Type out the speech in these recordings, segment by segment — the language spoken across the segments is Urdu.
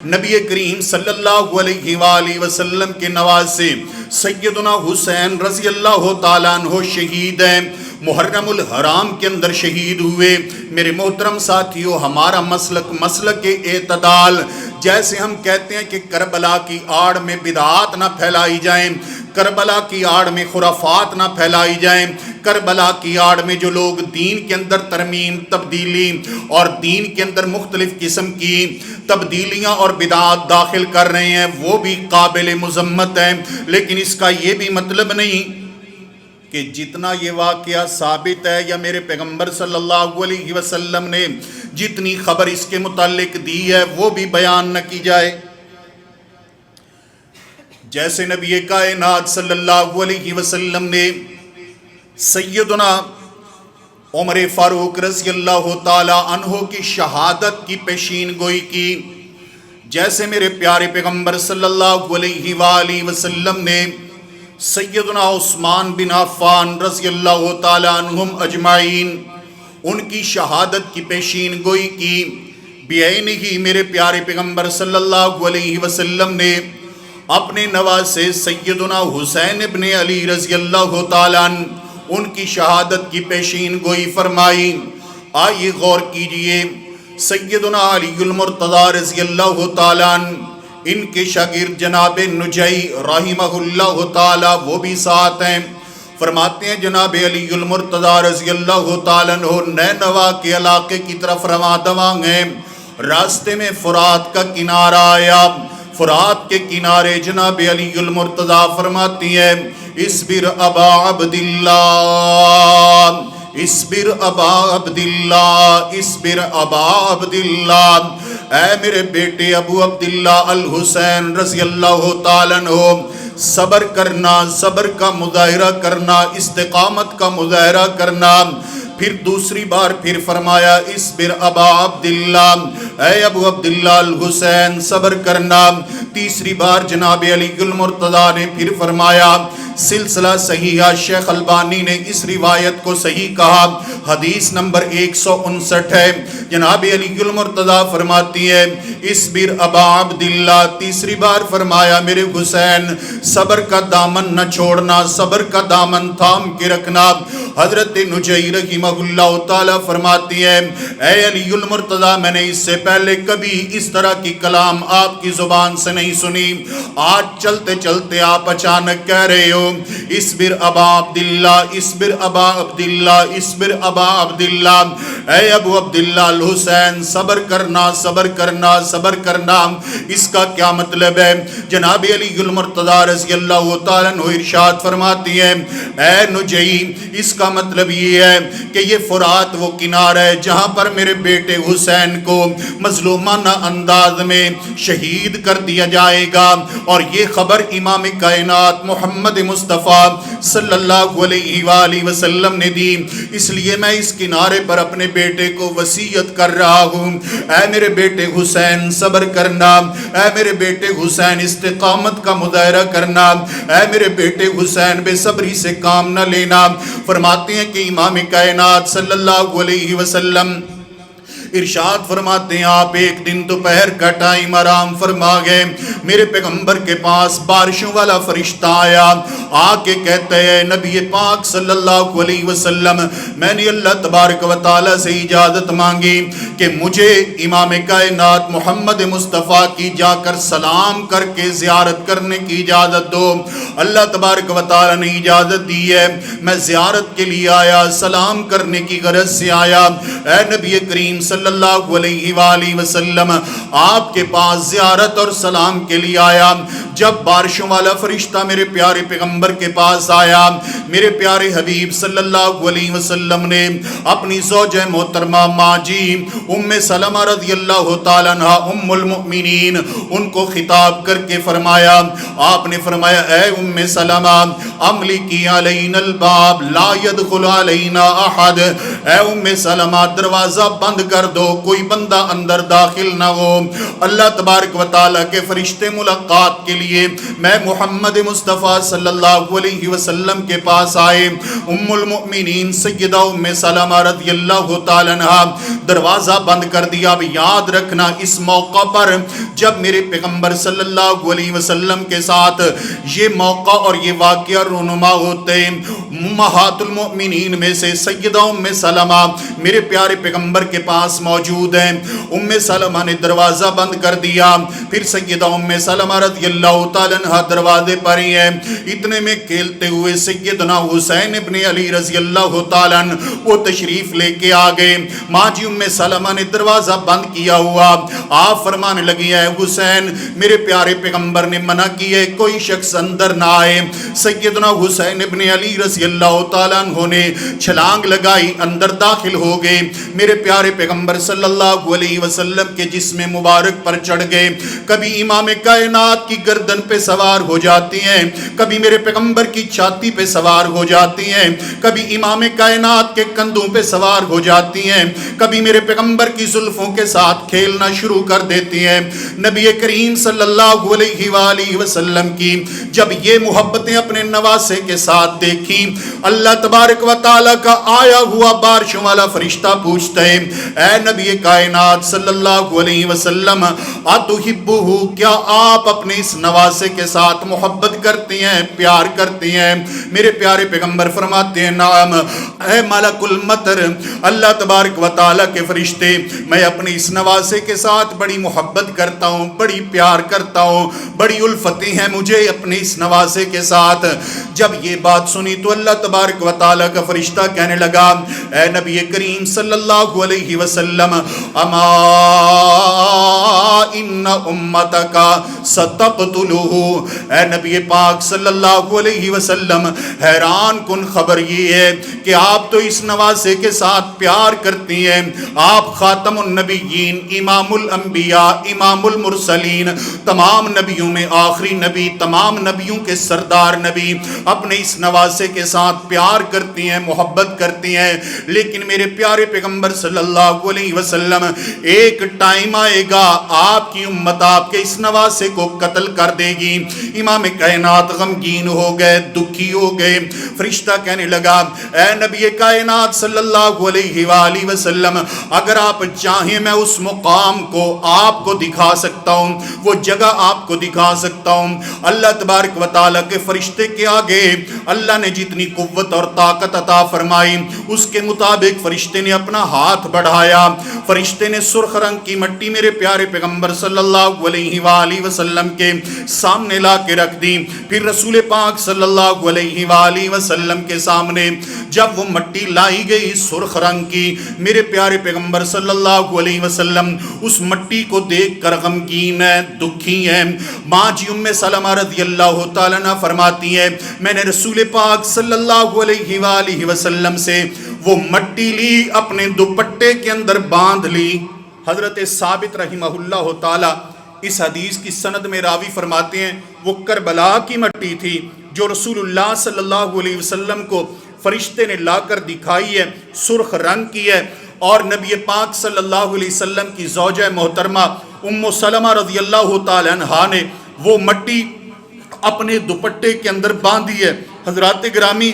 نبی کریم صلی اللہ علیہ وآلہ وسلم کے نواسے سیدنا حسین رضی اللہ تعالیٰ عنہ شہید ہیں، محرم الحرام کے اندر شہید ہوئے۔ میرے محترم ساتھیو، ہمارا مسلک اعتدال، جیسے ہم کہتے ہیں کہ کربلا کی آڑ میں بدعات نہ پھیلائی جائیں، کربلا کی آڑ میں خرافات نہ پھیلائی جائیں، کربلا کی آڑ میں جو لوگ دین کے اندر ترمیم تبدیلی اور دین کے اندر مختلف قسم کی تبدیلیاں اور بدعات داخل کر رہے ہیں، وہ بھی قابل مذمت ہیں، لیکن اس کا یہ بھی مطلب نہیں کہ جتنا یہ واقعہ ثابت ہے یا میرے پیغمبر صلی اللہ علیہ وسلم نے جتنی خبر اس کے متعلق دی ہے وہ بھی بیان نہ کی جائے۔ جیسے نبی کائنات صلی اللہ علیہ وسلم نے سیدنا عمر فاروق رضی اللہ تعالی عنہ کی شہادت کی پیشین گوئی کی، جیسے میرے پیارے پیغمبر صلی اللہ علیہ وآلہ وسلم نے سیدنا عثمان بن عفان رضی اللہ تعالی عنہم اجمعین ان کی شہادت کی پیشین گوئی کی، بعینہ ہی میرے پیارے پیغمبر صلی اللہ علیہ وسلم نے اپنے نواسے سیدنا حسین ابن علی رضی اللہ تعالیٰ عنہ ان کی شہادت کی پیشین گوئی فرمائی۔ آئیے غور کیجئے، سیدنا علی المرتضی رضی اللہ تعالیٰ عنہ، ان کے شاگرد جناب نجی رحمہ اللہ تعالیٰ وہ بھی ساتھ ہیں۔ فرماتے ہیں جناب علی المرتضی رضی اللہ تعالیٰ عنہ نینوا کے علاقے کی طرف رواں دواں ہیں، راستے میں فرات کا کنارہ آیا، فرات کے کنارے جناب علی المرتضی فرماتی ہے اصبر ابا عبداللہ، اصبر ابا عبداللہ، اصبر ابا عبداللہ، اے میرے بیٹے ابو عبداللہ الحسین رضی اللہ تعالیٰ عنہ، صبر کرنا، صبر کا مظاہرہ کرنا، استقامت کا مظاہرہ کرنا۔ پھر دوسری بار پھر فرمایا اصبر ابا عبداللہ، اے ابو عبداللہ الحسین صبر کرنا۔ تیسری بار جناب علی المرتضی نے پھر فرمایا، سلسلہ صحیحہ شیخ البانی نے اس روایت کو صحیح کہا، حدیث نمبر 159 ہے۔ جناب علی المرتضی فرماتی ہے اصبر ابا عبداللہ، تیسری بار فرمایا میرے حسین صبر کا دامن نہ چھوڑنا، صبر کا دامن تھام کے رکھنا۔ حضرت نجی رحمہ اللہ تعالیٰ فرماتی ہے اے علی المرتضی، میں نے اس سے پہلے کبھی اس طرح کی کلام آپ کی زبان سے نہیں سنی، آج چلتے چلتے آپ اچانک کہہ رہے ہو اصبر ابا عبداللہ، اصبر ابا عبداللہ، اصبر ابا عبداللہ، اے ابو عبداللہ الحسین صبر کرنا، صبر کرنا، صبر کرنا۔ اس کا کیا مطلب ہے؟ جناب علی المرتضی رضی اللہ تعالیٰ عنہ ارشاد فرماتی ہے اے نجی، اس کا مطلب یہ ہے کہ یہ فرات وہ کنارہ ہے جہاں پر میرے بیٹے حسین کو مظلومانہ انداز میں شہید کر دیا جائے گا، اور یہ خبر امام کائنات محمد مصطفیٰ صلی اللہ علیہ وآلہ وسلم نے دی، اس لیے میں اس کنارے پر اپنے بیٹے کو وصیت کر رہا ہوں، اے میرے بیٹے حسین صبر کرنا، اے میرے بیٹے حسین استقامت کا مظاہرہ کرنا، اے میرے بیٹے حسین بے صبری سے کام نہ لینا۔ فرماتے ہیں کہ امام کائنات صلی اللہ علیہ وسلم ارشاد فرماتے ہیں آپ ایک دن دوپہر کا ٹائم آرام فرما گئے، میرے پیغمبر کے پاس بارشوں والا فرشتہ آیا، آ کے کہتے ہیں نبی پاک صلی اللہ علیہ وسلم، میں نے اللہ تبارک و تعالیٰ سے اجازت مانگی کہ مجھے امام کائنات محمد مصطفیٰ کی جا کر سلام کر کے زیارت کرنے کی اجازت دو۔ اللہ تبارک و تعالیٰ نے اجازت دی ہے، میں زیارت کے لیے آیا، سلام کرنے کی غرض سے آیا۔ اے نبی کریم صلی اللہ علیہ وآلہ وسلم، آپ کے پاس زیارت اور سلام کے لیے آیا۔ جب بارشوں والا فرشتہ میرے پیارے پیغمبر کے پاس آیا، میرے پیارے حبیب صلی اللہ علیہ وسلم نے اپنی زوجہ محترمہ ماں جی ام سلمہ رضی اللہ تعالیٰ عنہ ام المؤمنین ان کو خطاب کر کے فرمایا، آپ نے فرمایا اے ام سلمہ املکی علینا الباب لا يدخل علینا احد، اے ام سلمہ دروازہ بند کر دو، کوئی بندہ اندر داخل نہ ہو۔ اللہ تبارک و تعالیٰ کے فرشتے ملاقات کے لیے لیے میں محمد مصطفیٰ صلی اللہ علیہ وسلم کے پاس آئے. ام المؤمنین سیدہ ام سلمہ رضی اللہ تعالیٰ عنہا دروازہ بند کر دیا. اب یاد رکھنا اس موقع پر جب میرے پیغمبر صلی اللہ علیہ وسلم کے ساتھ یہ موقع اور یہ واقعہ رونما ہوتے ہیں. امہات المؤمنین میں سے سیدہ ام سلمہ میرے پیارے پیغمبر کے پاس موجود ہیں. ام سلمہ نے دروازہ بند کر دیا. پھر سیدہ ام سلمہ رضی اللہ تعالیٰ عنہ دروازے پر ہی ہیں. اتنے میں کھیلتے ہوئے سیدنا حسین ابن علی رضی اللہ تعالیٰ عنہ وہ تشریف لے کے آ گئے. ماں جی ام سلمہ نے دروازہ بند کیا ہوا. آپ فرمانے لگی ہے حسین میرے پیارے پیغمبر نے منع کی ہے کوئی شخص اندر نہ آئے. سیدنا حسین ابن علی رضی اللہ تعالیٰ عنہ نے چھلانگ لگائی اندر داخل ہو گئے. میرے پیارے پیغمبر صلی اللہ علیہ وسلم کے جسم مبارک پر چڑھ گئے. کبھی امام کائنات کی گردن پہ سوار ہو جاتی ہیں, کبھی میرے پیغمبر کی چھاتی پہ سوار ہو جاتی ہیں, کبھی امام کائنات کے کندھوں پہ سوار ہو جاتی ہیں, کبھی میرے پیغمبر کی زلفوں کے ساتھ کھیلنا شروع کر دیتی ہیں. نبی کریم صلی اللہ علیہ وآلہ وسلم کی جب یہ محبتیں اپنے نواسے کے ساتھ دیکھی, اللہ تبارک و تعالیٰ کا آیا ہوا بارشوں والا فرشتہ پوچھتا ہے اے نبی کائنات صلی اللہ علیہ وسلم اتحبہ, کیا آپ اپنے اس نواسے کے ساتھ محبت کرتی ہیں, پیار کرتی ہیں؟ میرے پیارے پیغمبر فرماتے ہیں نعم اے ملک المطر, اللہ تبارک و تعالیٰ کے فرشتے میں اپنے اس نواسے کے ساتھ بڑی محبت کرتا ہوں, بڑی پیار کرتا ہوں, بڑی الفتیں ہیں مجھے اپنے اس نواسے کے ساتھ. جب یہ بات سنی تو اللہ تبارک و تعالیٰ کا فرشتہ کہنے لگا اے نبی کریم صلی اللہ علیہ وسلم اما ان امتک ستقتلہ, اے نبی پاک صلی اللہ علیہ وسلم حیران کن خبر یہ ہے کہ آپ تو اس نواسے کے ساتھ پیار کرتی ہیں. آپ خاتم النبیین, امام الانبیاء, امام المرسلین, تمام نبیوں میں آخری نبی, تمام نبیوں کے سردار نبی, اپنے اس نواسے کے ساتھ پیار کرتی ہیں, محبت کرتی ہیں. لیکن میرے پیارے پیغمبر صلی اللہ علیہ وسلم ایک ٹائم آئے گا آپ کی امت آپ کے اس نواسے کو قتل کر دے گی. امام کائنات غمگین ہو گئے, دکھی ہو گئے. فرشتہ کہنے لگا اے نبی کائنات صلی اللہ علیہ وآلہ وسلم اگر آپ چاہیں میں اس مقام کو آپ کو دکھا سکتا ہوں, وہ جگہ آپ کو دکھا سکتا ہوں. اللہ تبارک و تعالیٰ کے فرشتے کے آگے اللہ نے جتنی قوت اور طاقت عطا فرمائی اس کے مطابق فرشتے نے اپنا ہاتھ بڑھایا. فرشتے نے سرخ رنگ کی مٹی میرے پیارے پیغمبر صلی اللہ علیہ وآلہ وسلم کے سامنے لا کے رکھ دی. پھر رسول پاک صلی اللہ علیہ وآلہ وسلم کے سامنے جب وہ مٹی لائی گئی سرخ رنگ کی, میرے پیارے پیغمبر صلی اللہ علیہ وسلم اس مٹی کو دیکھ کر غمگین ہیں, دکھی ہیں. ماں جی ام سلمہ رضی اللہ تعالیٰ عنہ فرماتی ہے میں نے رسول پاک صلی اللہ علیہ وآلہ وسلم سے وہ مٹی لی, اپنے دوپٹے کے اندر باندھ لی. حضرت ثابت رحمہ اللہ تعالیٰ اس حدیث کی سند میں راوی فرماتے ہیں وہ کربلا کی مٹی تھی جو رسول اللہ صلی اللہ علیہ وسلم کو فرشتے نے لا کر دکھائی ہے, سرخ رنگ کی ہے. اور نبی پاک صلی اللہ علیہ وسلم کی زوجہ محترمہ ام سلمہ رضی اللہ تعالی عنہا نے وہ مٹی اپنے دوپٹے کے اندر باندھی ہے. حضرات گرامی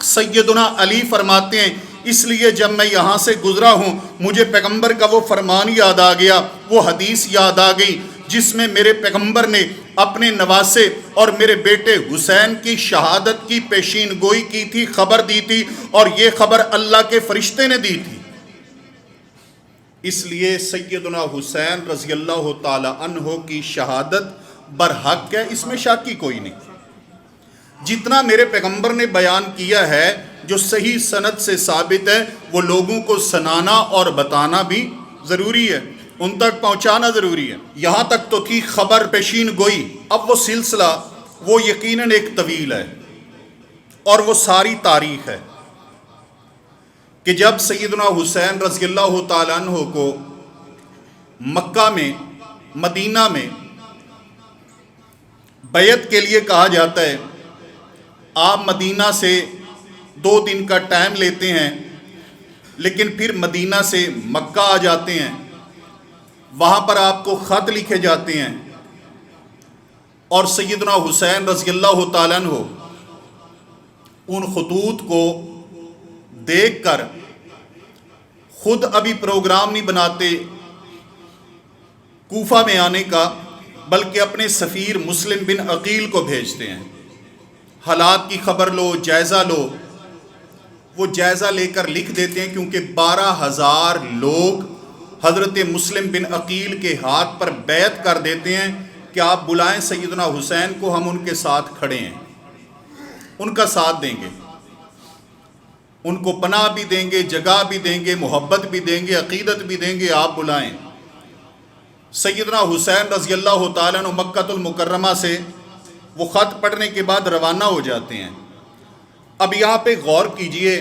سیدنا علی فرماتے ہیں اس لیے جب میں یہاں سے گزرا ہوں مجھے پیغمبر کا وہ فرمان یاد آ گیا, وہ حدیث یاد آ گئی جس میں میرے پیغمبر نے اپنے نواسے اور میرے بیٹے حسین کی شہادت کی پیشین گوئی کی تھی, خبر دی تھی, اور یہ خبر اللہ کے فرشتے نے دی تھی. اس لیے سیدنا حسین رضی اللہ تعالی عنہ کی شہادت برحق ہے, اس میں شک کی کوئی نہیں. جتنا میرے پیغمبر نے بیان کیا ہے جو صحیح سند سے ثابت ہے وہ لوگوں کو سنانا اور بتانا بھی ضروری ہے, ان تک پہنچانا ضروری ہے. یہاں تک تو تھی خبر پیشین گوئی. اب وہ سلسلہ وہ یقیناً ایک طویل ہے اور وہ ساری تاریخ ہے کہ جب سیدنا حسین رضی اللہ تعالیٰ عنہ کو مکہ میں مدینہ میں بیعت کے لیے کہا جاتا ہے, آپ مدینہ سے 2 دن کا ٹائم لیتے ہیں لیکن پھر مدینہ سے مکہ آ جاتے ہیں, وہاں پر آپ کو خط لکھے جاتے ہیں. اور سیدنا حسین رضی اللہ تعالیٰ عنہ ان خطوط کو دیکھ کر خود ابھی پروگرام نہیں بناتے کوفہ میں آنے کا، بلکہ اپنے سفیر مسلم بن عقیل کو بھیجتے ہیں، حالات کی خبر لو، جائزہ لو۔ وہ جائزہ لے کر لکھ دیتے ہیں، کیونکہ 12,000 لوگ حضرت مسلم بن عقیل کے ہاتھ پر بیعت کر دیتے ہیں کہ آپ بلائیں سیدنا حسین کو، ہم ان کے ساتھ کھڑے ہیں، ان کا ساتھ دیں گے، ان کو پناہ بھی دیں گے، جگہ بھی دیں گے، محبت بھی دیں گے، عقیدت بھی دیں گے، آپ بلائیں۔ سیدنا حسین رضی اللہ تعالیٰ عنہ مکہ المکرمہ سے وہ خط پڑھنے کے بعد روانہ ہو جاتے ہیں۔ اب یہاں پہ غور کیجئے،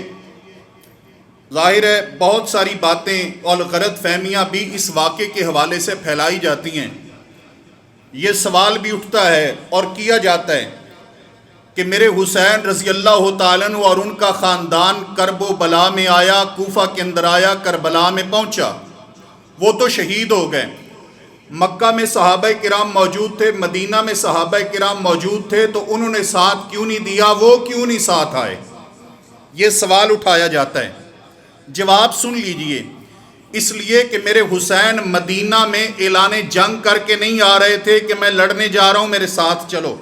ظاہر ہے بہت ساری باتیں اور غلط فہمیاں بھی اس واقعے کے حوالے سے پھیلائی جاتی ہیں۔ یہ سوال بھی اٹھتا ہے اور کیا جاتا ہے کہ میرے حسین رضی اللہ تعالیٰ عنہ اور ان کا خاندان کرب و بلا میں آیا، کوفہ کے اندر آیا، کربلا میں پہنچا، وہ تو شہید ہو گئے۔ مکہ میں صحابہ کرام موجود تھے، مدینہ میں صحابہ کرام موجود تھے، تو انہوں نے ساتھ کیوں نہیں دیا، وہ کیوں نہیں ساتھ آئے؟ یہ سوال اٹھایا جاتا ہے۔ جواب سن لیجئے، اس لیے کہ میرے حسین مدینہ میں اعلان جنگ کر کے نہیں آ رہے تھے کہ میں لڑنے جا رہا ہوں، میرے ساتھ چلو۔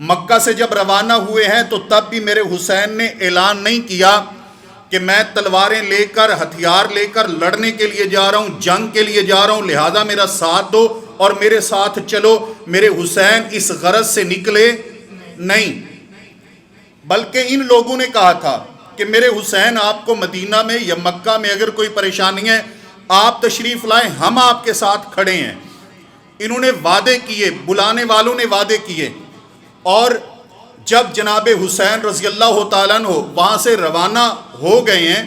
مکہ سے جب روانہ ہوئے ہیں تو تب بھی میرے حسین نے اعلان نہیں کیا کہ میں تلواریں لے کر، ہتھیار لے کر لڑنے کے لیے جا رہا ہوں، جنگ کے لیے جا رہا ہوں، لہذا میرا ساتھ دو اور میرے ساتھ چلو۔ میرے حسین اس غرض سے نکلے نہیں، بلکہ ان لوگوں نے کہا تھا کہ میرے حسین آپ کو مدینہ میں یا مکہ میں اگر کوئی پریشانی ہے آپ تشریف لائیں، ہم آپ کے ساتھ کھڑے ہیں۔ انہوں نے وعدے کیے، بلانے والوں نے وعدے کیے، اور جب جناب حسین رضی اللہ تعالیٰ عنہ وہاں سے روانہ ہو گئے ہیں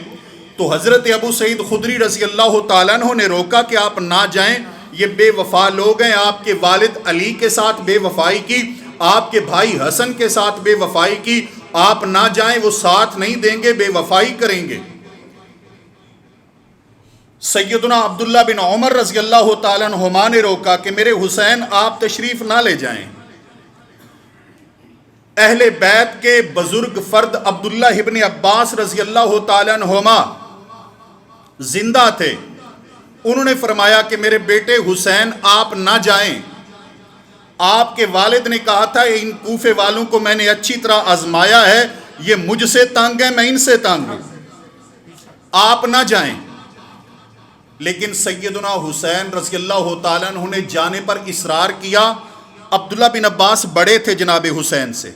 تو حضرت ابو سعید خدری رضی اللہ تعالیٰ عنہ نے روکا کہ آپ نہ جائیں، یہ بے وفا لوگ ہیں، آپ کے والد علی کے ساتھ بے وفائی کی، آپ کے بھائی حسن کے ساتھ بے وفائی کی، آپ نہ جائیں، وہ ساتھ نہیں دیں گے، بے وفائی کریں گے۔ سیدنا عبداللہ بن عمر رضی اللہ تعالیٰ عنہما نے روکا کہ میرے حسین آپ تشریف نہ لے جائیں۔ اہل بیت کے بزرگ فرد عبداللہ ابن عباس رضی اللہ تعالیٰ عنہما زندہ تھے، انہوں نے فرمایا کہ میرے بیٹے حسین آپ نہ جائیں، آپ کے والد نے کہا تھا ان کوفے والوں کو میں نے اچھی طرح آزمایا ہے، یہ مجھ سے تنگ ہے، میں ان سے تنگ ہوں، آپ نہ جائیں۔ لیکن سیدنا حسین رضی اللہ تعالیٰ عنہ نے جانے پر اصرار کیا۔ عبداللہ بن عباس بڑے تھے جناب حسین سے،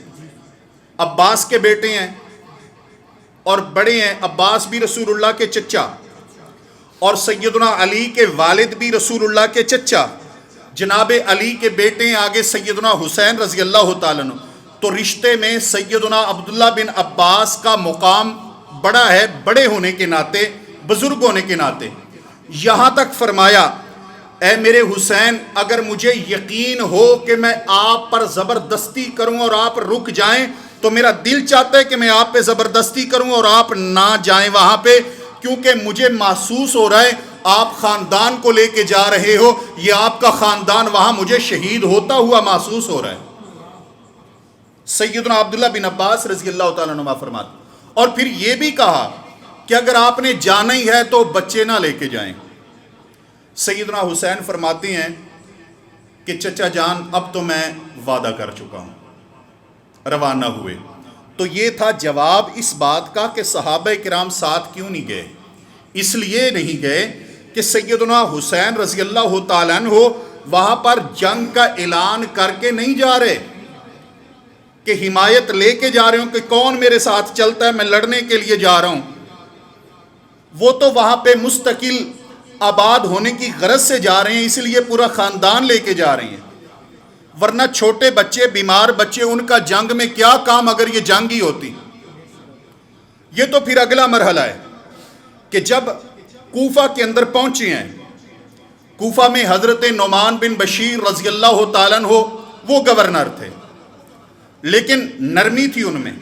عباس کے بیٹے ہیں اور بڑے ہیں، عباس بھی رسول اللہ کے چچا، اور سیدنا علی کے والد بھی رسول اللہ کے چچا، جناب علی کے بیٹے ہیں آگے سیدنا حسین رضی اللہ تعالیٰ عنہ، تو رشتے میں سیدنا عبداللہ بن عباس کا مقام بڑا ہے، بڑے ہونے کے ناطے، بزرگ ہونے کے ناطے۔ یہاں تک فرمایا اے میرے حسین، اگر مجھے یقین ہو کہ میں آپ پر زبردستی کروں اور آپ رک جائیں تو میرا دل چاہتا ہے کہ میں آپ پہ زبردستی کروں اور آپ نہ جائیں وہاں پہ، کیونکہ مجھے محسوس ہو رہا ہے آپ خاندان کو لے کے جا رہے ہو، یہ آپ کا خاندان وہاں مجھے شہید ہوتا ہوا محسوس ہو رہا ہے۔ سیدنا عبداللہ بن عباس رضی اللہ تعالیٰ عنہ فرماتے، اور پھر یہ بھی کہا کہ اگر آپ نے جانا ہی ہے تو بچے نہ لے کے جائیں۔ سیدنا حسین فرماتے ہیں کہ چچا جان اب تو میں وعدہ کر چکا ہوں، روانہ ہوئے۔ تو یہ تھا جواب اس بات کا کہ صحابہ کرام ساتھ کیوں نہیں گئے۔ اس لیے نہیں گئے کہ سیدنا حسین رضی اللہ تعالیٰ عنہ وہاں پر جنگ کا اعلان کر کے نہیں جا رہے کہ حمایت لے کے جا رہے ہوں کہ کون میرے ساتھ چلتا ہے، میں لڑنے کے لیے جا رہا ہوں۔ وہ تو وہاں پہ مستقل آباد ہونے کی غرض سے جا رہے ہیں، اس لیے پورا خاندان لے کے جا رہے ہیں، ورنہ چھوٹے بچے، بیمار بچے، ان کا جنگ میں کیا کام اگر یہ جنگ ہی ہوتی۔ یہ تو پھر اگلا مرحلہ ہے کہ جب کوفہ کے اندر پہنچے ہیں، کوفہ میں حضرت نعمان بن بشیر رضی اللہ تعالیٰ عنہ وہ گورنر تھے، لیکن نرمی تھی ان میں،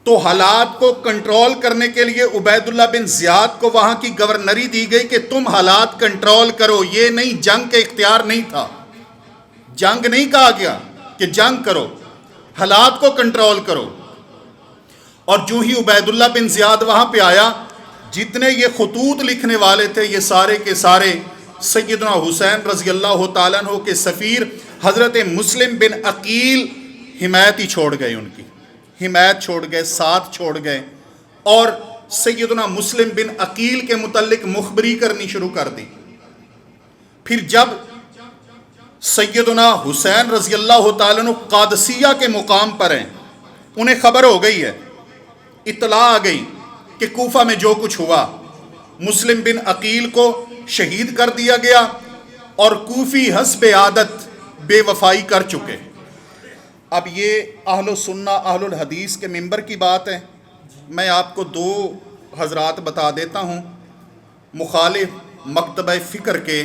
تو حالات کو کنٹرول کرنے کے لیے عبید اللہ بن زیاد کو وہاں کی گورنری دی گئی کہ تم حالات کنٹرول کرو، یہ نہیں، جنگ کے اختیار نہیں تھا، جنگ نہیں کہا گیا کہ جنگ کرو، حالات کو کنٹرول کرو۔ اور جو ہی عبید اللہ بن زیاد وہاں پہ آیا، جتنے یہ خطوط لکھنے والے تھے یہ سارے کے سارے سیدنا حسین رضی اللہ تعالیٰ عنہ کے سفیر حضرت مسلم بن عقیل حمایت ہی چھوڑ گئے، ان کی حمایت چھوڑ گئے، ساتھ چھوڑ گئے، اور سیدنا مسلم بن عقیل کے متعلق مخبری کرنی شروع کر دی۔ پھر جب سیدنا حسین رضی اللہ تعالیٰ عنہ قادسیہ کے مقام پر ہیں، انہیں خبر ہو گئی ہے، اطلاع آ گئی کہ کوفہ میں جو کچھ ہوا، مسلم بن عقیل کو شہید کر دیا گیا اور کوفی حسب عادت بے وفائی کر چکے۔ اب یہ اہل السنہ اہل الحدیث کے منبر کی بات ہے۔ میں آپ کو دو حضرات بتا دیتا ہوں مخالف مکتبہ فکر کے،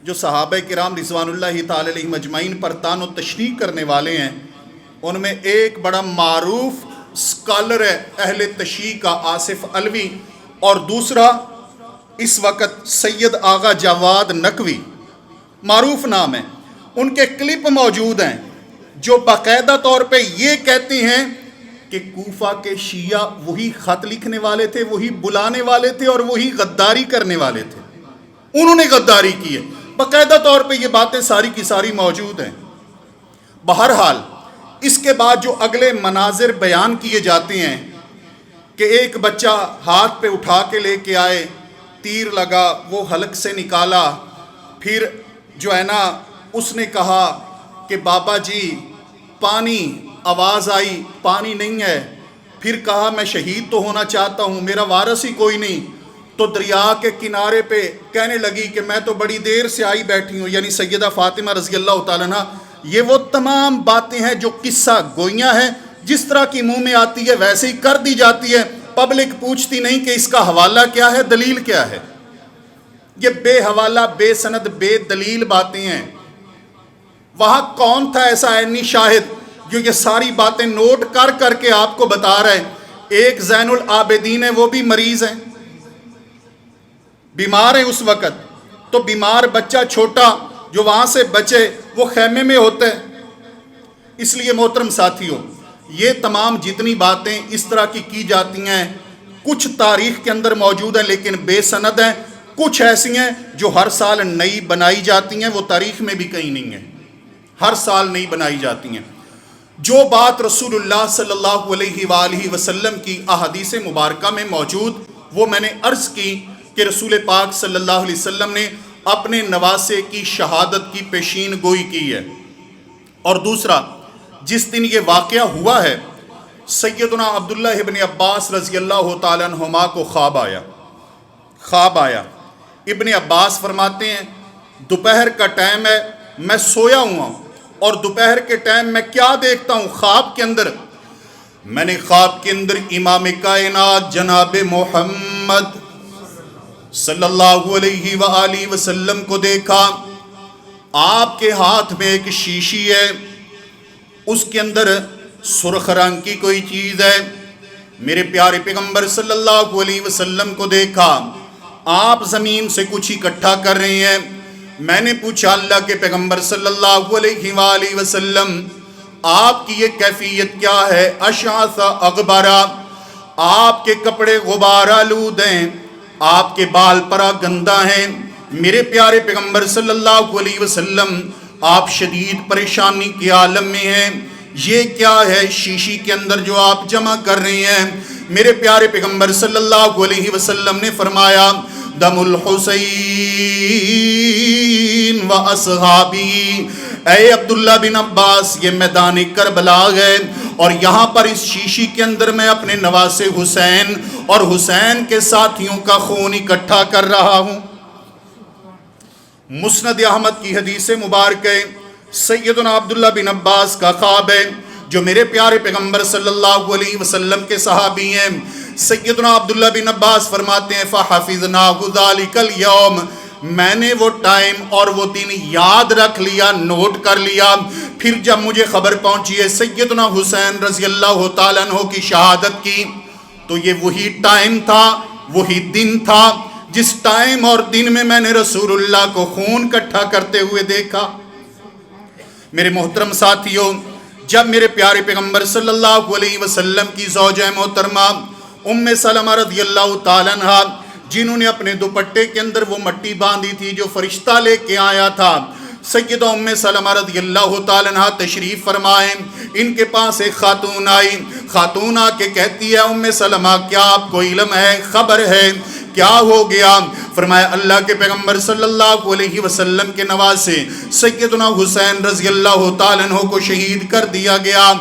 جو صحابہ کرام رضوان اللہ تعالی علیہم اجمعین پر طعن و تشریح کرنے والے ہیں۔ ان میں ایک بڑا معروف اسکالر ہے اہل تشیع کا آصف علوی، اور دوسرا اس وقت سید آغا جواد نقوی، معروف نام ہے۔ ان کے کلپ موجود ہیں جو باقاعدہ طور پہ یہ کہتے ہیں کہ کوفہ کے شیعہ وہی خط لکھنے والے تھے، وہی بلانے والے تھے اور وہی غداری کرنے والے تھے، انہوں نے غداری کی ہے۔ باقاعدہ طور پہ یہ باتیں ساری کی ساری موجود ہیں۔ بہرحال اس کے بعد جو اگلے مناظر بیان کیے جاتے ہیں کہ ایک بچہ ہاتھ پہ اٹھا کے لے کے آئے، تیر لگا، وہ حلق سے نکالا، پھر جو ہے نا اس نے کہا کہ بابا جی پانی، آواز آئی پانی نہیں ہے، پھر کہا میں شہید تو ہونا چاہتا ہوں، میرا وارث ہی کوئی نہیں، تو دریا کے کنارے پہ کہنے لگی کہ میں تو بڑی دیر سے آئی بیٹھی ہوں، یعنی سیدہ فاطمہ رضی اللہ تعالیٰ عنہ۔ یہ وہ تمام باتیں ہیں جو قصہ گوئیاں ہیں، جس طرح کی منہ میں آتی ہے ویسے ہی کر دی جاتی ہے، پبلک پوچھتی نہیں کہ اس کا حوالہ کیا ہے، دلیل کیا ہے۔ یہ بے حوالہ، بے سند، بے دلیل باتیں ہیں۔ وہاں کون تھا ایسا عینی شاہد جو یہ ساری باتیں نوٹ کر کر کے آپ کو بتا رہے ہیں؟ ایک زین العابدین ہے، وہ بھی مریض ہیں، بیمار ہیں اس وقت، تو بیمار بچہ چھوٹا جو وہاں سے بچے وہ خیمے میں ہوتے ہیں۔ اس لیے محترم ساتھیوں، یہ تمام جتنی باتیں اس طرح کی جاتی ہیں، کچھ تاریخ کے اندر موجود ہیں لیکن بے سند ہیں، کچھ ایسی ہیں جو ہر سال نئی بنائی جاتی ہیں، وہ تاریخ میں بھی کہیں نہیں ہیں، ہر سال نئی بنائی جاتی ہیں۔ جو بات رسول اللہ صلی اللہ علیہ وآلہ وسلم کی احادیث مبارکہ میں موجود، وہ میں نے عرض کی کہ رسول پاک صلی اللہ علیہ وسلم نے اپنے نواسے کی شہادت کی پیشین گوئی کی ہے۔ اور دوسرا، جس دن یہ واقعہ ہوا ہے، سیدنا عبداللہ ابن عباس رضی اللہ تعالیٰ عنہما کو خواب آیا۔ ابن عباس فرماتے ہیں دوپہر کا ٹائم ہے، میں سویا ہوا ہوں، اور دوپہر کے ٹائم میں کیا دیکھتا ہوں؟ خواب کے اندر میں نے خواب کے اندر امام کائنات جناب محمد صلی اللہ علیہ وآلہ وسلم کو دیکھا۔ آپ کے ہاتھ میں ایک شیشی ہے، اس کے اندر سرخ رنگ کی کوئی چیز ہے۔ میرے پیارے پیغمبر صلی اللہ علیہ وسلم کو دیکھا، آپ زمین سے کچھ اکٹھا کر رہے ہیں۔ میں نے پوچھا اللہ کے پیغمبر صلی اللہ علیہ وآلہ وسلم، آپ کی یہ کیفیت کیا ہے؟ اشعث اغبرا، آپ کے کپڑے غبار آلود ہیں، آپ کے بال پرا گندہ ہیں۔ میرے پیارے پیغمبر صلی اللہ علیہ وسلم، آپ شدید پریشانی کے عالم میں ہیں، یہ کیا ہے شیشی کے اندر جو آپ جمع کر رہے ہیں؟ میرے پیارے پیغمبر صلی اللہ علیہ وسلم نے فرمایا دم الحسین و اصحابی، اے عبداللہ بن عباس یہ میدان کربلا ہے، اور یہاں پر اس شیشی کے اندر میں اپنے نواسے حسین اور حسین کے ساتھیوں کا خون اکٹھا کر رہا ہوں۔ مسند احمد کی حدیث مبارک ہے، سیدنا عبداللہ بن عباس کا خواب ہے، جو میرے پیارے پیغمبر صلی اللہ علیہ وسلم کے صحابی ہیں۔ سیدنا عبداللہ بن عباس فرماتے ہیں فَحَفِظْنَاهُ ذَلِكَ الْيَوْمِ، میں نے وہ ٹائم اور وہ دن یاد رکھ لیا، نوٹ کر لیا۔ پھر جب مجھے خبر پہنچی ہے سیدنا حسین رضی اللہ تعالیٰ عنہ کی شہادت کی، تو یہ وہی ٹائم تھا، وہی دن تھا جس ٹائم اور دن میں نے رسول اللہ کو خون اکٹھا کرتے ہوئے دیکھا۔ میرے محترم ساتھیوں، جب میرے پیارے پیغمبر صلی اللہ علیہ وسلم کی زوجہ محترمہ ام سلمہ رضی اللہ تعالیٰ عنہ، جنہوں نے اپنے دوپٹے کے اندر وہ مٹی باندھی تھی جو فرشتہ لے کے آیا تھا، سیدہ ام سلمہ رضی اللہ تعالیٰ عنہ تشریف فرمائیں، ان کے پاس ایک خاتون آئی، خاتون آ کے کہتی ہے ام سلمہ کیا آپ کو علم ہے، خبر ہے، کیا ہو گیا؟ فرمایا اللہ کے پیغمبر صلی اللہ علیہ وسلم کے نواسے سیدنا حسین رضی اللہ تعالیٰ عنہ کو شہید کر دیا گیا۔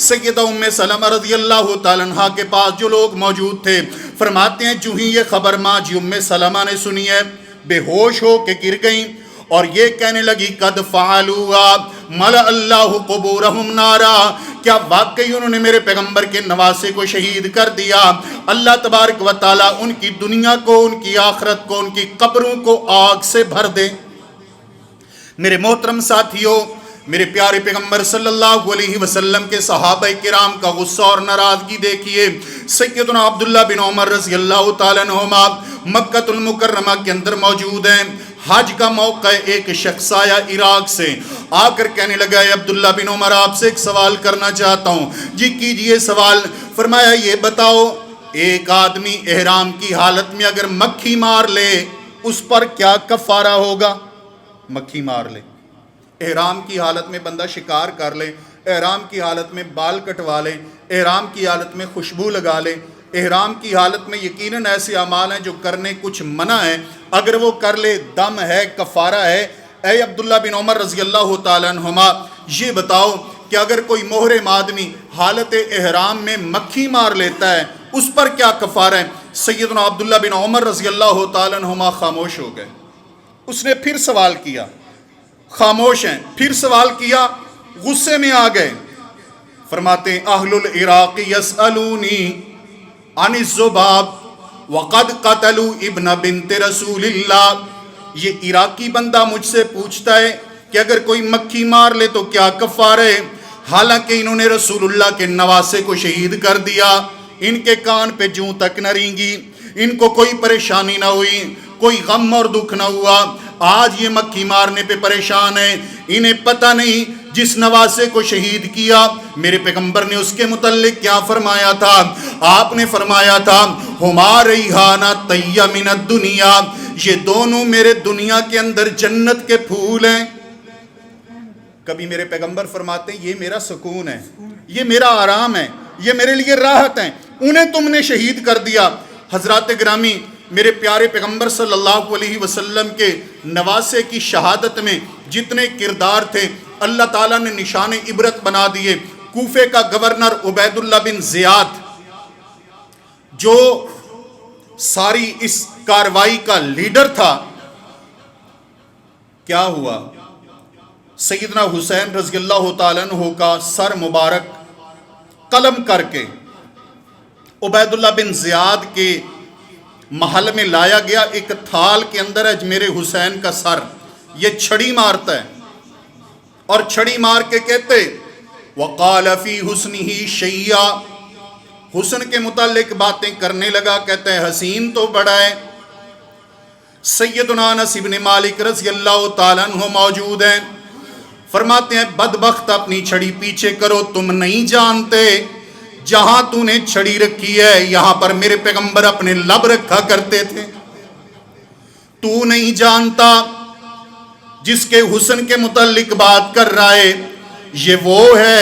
سیدہ ام سلمہ رضی اللہ تعالیٰ عنہ کے پاس جو لوگ موجود تھے فرماتے ہیں جو ہی یہ خبر ماں جی ام سلمہ نے سنی ہے، بے ہوش ہو کے گر گئیں اور یہ کہنے لگی قد فعلوا ملأ اللہ قبورہم نارا، کیا واقعی انہوں نے میرے پیغمبر کے نواسے کو شہید کر دیا؟ اللہ تبارک و تعالیٰ ان کی دنیا کو، ان کی آخرت کو، ان کی قبروں کو آگ سے بھر دے۔ میرے محترم ساتھیوں، میرے پیارے پیغمبر صلی اللہ علیہ وسلم کے صحابہ کرام کا غصہ اور ناراضگی دیکھیے۔ سیدنا عبداللہ بن عمر رضی اللہ تعالیٰ عنہما مکہ المکرمہ کے اندر موجود ہیں، حج کا موقع، ایک شخص آیا عراق سے، آ کر کہنے لگا اے عبداللہ بن عمر آپ سے ایک سوال کرنا چاہتا ہوں۔ جی کیجئے سوال۔ فرمایا یہ بتاؤ ایک آدمی احرام کی حالت میں اگر مکھی مار لے اس پر کیا کفارہ ہوگا؟ مکھی مار لے، احرام کی حالت میں بندہ شکار کر لے، احرام کی حالت میں بال کٹوا لے، احرام کی حالت میں خوشبو لگا لے، احرام کی حالت میں یقیناً ایسے اعمال ہیں جو کرنے کچھ منع ہے، اگر وہ کر لے دم ہے، کفارہ ہے۔ اے عبداللہ بن عمر رضی اللہ تعالیٰ عنہما یہ بتاؤ کہ اگر کوئی محرم آدمی حالت احرام میں مکھی مار لیتا ہے اس پر کیا کفارہ ہے؟ سیدنا عبداللہ بن عمر رضی اللہ تعالیٰ عنہما خاموش ہو گئے۔ اس نے پھر سوال کیا، خاموش ہیں، پھر سوال کیا، غصے میں آ گئے۔ فرماتے ہیں اہل العراق یسألونی عن الذباب وقد قتلوا ابن بنت رسول اللہ، یہ عراقی بندہ مجھ سے پوچھتا ہے کہ اگر کوئی مکھی مار لے تو کیا کفارہ ہے، حالانکہ انہوں نے رسول اللہ کے نواسے کو شہید کر دیا، ان کے کان پہ جوں تک نہ رینگی، ان کو کوئی پریشانی نہ ہوئی، کوئی غم اور دکھ نہ ہوا، آج یہ مکھی مارنے پہ پریشان ہے، انہیں پتہ نہیں جس نواسے کو شہید کیا میرے پیغمبر نے اس کے متعلق کیا فرمایا تھا۔ آپ نے فرمایا تھا ہما ریحانہ طیہ من الدنیا، یہ دونوں میرے دنیا کے اندر جنت کے پھول ہیں۔ کبھی میرے پیغمبر فرماتے ہیں یہ میرا سکون ہے، یہ میرا آرام ہے، یہ میرے لیے راحت ہے، انہیں تم نے شہید کر دیا۔ حضرات گرامی، میرے پیارے پیغمبر صلی اللہ علیہ وسلم کے نواسے کی شہادت میں جتنے کردار تھے اللہ تعالیٰ نے نشان عبرت بنا دیے۔ کوفے کا گورنر عبید اللہ بن زیاد جو ساری اس کاروائی کا لیڈر تھا، کیا ہوا؟ سیدنا حسین رضی اللہ تعالیٰ عنہ کا سر مبارک قلم کر کے عبید اللہ بن زیاد کے محل میں لایا گیا، ایک تھال کے اندر ہے میرے حسین کا سر، یہ چھڑی مارتا ہے اور چھڑی مار کے کہتے وقال فی حسنہ شیئا، حسن کے متعلق باتیں کرنے لگا، کہتے ہیں حسین تو بڑا ہے۔ سیدنا انس بن مالک رضی اللہ تعالیٰ عنہ موجود ہیں، فرماتے ہیں بدبخت اپنی چھڑی پیچھے کرو، تم نہیں جانتے جہاں تو نے چھڑی رکھی ہے یہاں پر میرے پیغمبر اپنے لب رکھا کرتے تھے، تو نہیں جانتا جس کے حسن کے متعلق بات کر رہا ہے یہ وہ ہے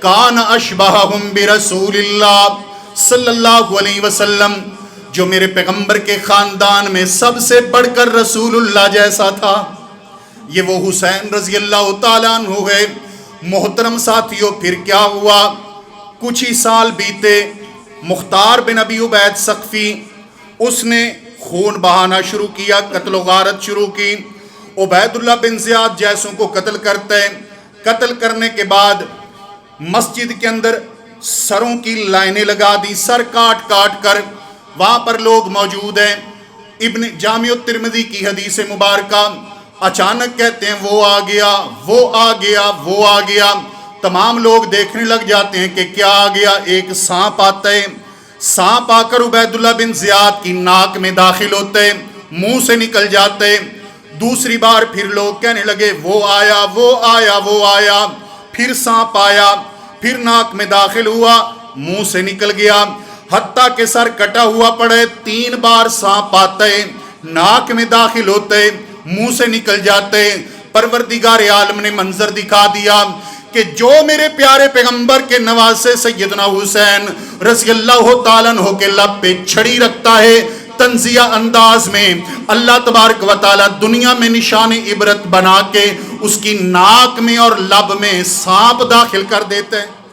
کان اشبہہم برسول اللہ صلی اللہ علیہ وسلم، جو میرے پیغمبر کے خاندان میں سب سے بڑھ کر رسول اللہ جیسا تھا، یہ وہ حسین رضی اللہ تعالیٰ عنہ ہے۔ محترم ساتھیوں، پھر کیا ہوا؟ کچھ ہی سال بیتے، مختار بن ابی عبید ثقفی اس نے خون بہانا شروع کیا، قتل و غارت شروع کی، عبید اللہ بن زیاد جیسوں کو قتل کرتے ہیں۔ قتل کرنے کے بعد مسجد کے اندر سروں کی لائنیں لگا دی، سر کاٹ کاٹ کر، وہاں پر لوگ موجود ہیں۔ ابن جامع الترمذی کی حدیث مبارکہ، اچانک کہتے ہیں وہ آ گیا، وہ آ گیا، وہ آ گیا، تمام لوگ دیکھنے لگ جاتے ہیں کہ کیا آ گیا؟ ایک سانپ آتا ہے، سانپ آ کر عبید اللہ بن زیاد کی ناک میں داخل ہوتے، منہ سے نکل جاتے، دوسری بار پھر لوگ کہنے لگے وہ آیا وہ آیا وہ آیا، پھر سانپ آیا، پھر ناک میں داخل ہوا، منہ سے نکل گیا، حتیٰ کہ سر کٹا ہوا پڑے، 3 بار سانپ آتے، ناک میں داخل ہوتے، منہ سے نکل جاتے۔ پروردگار عالم نے منظر دکھا دیا کہ جو میرے پیارے پیغمبر کے نواسے سیدنا حسین رضی اللہ تعالیٰ عنہ کے لب پہ چھڑی رکھتا ہے، تنزیہ انداز میں اللہ تبارک و تعالیٰ دنیا میں نشان عبرت بنا کے اس کی ناک میں اور لب میں سانپ داخل کر دیتے ہیں۔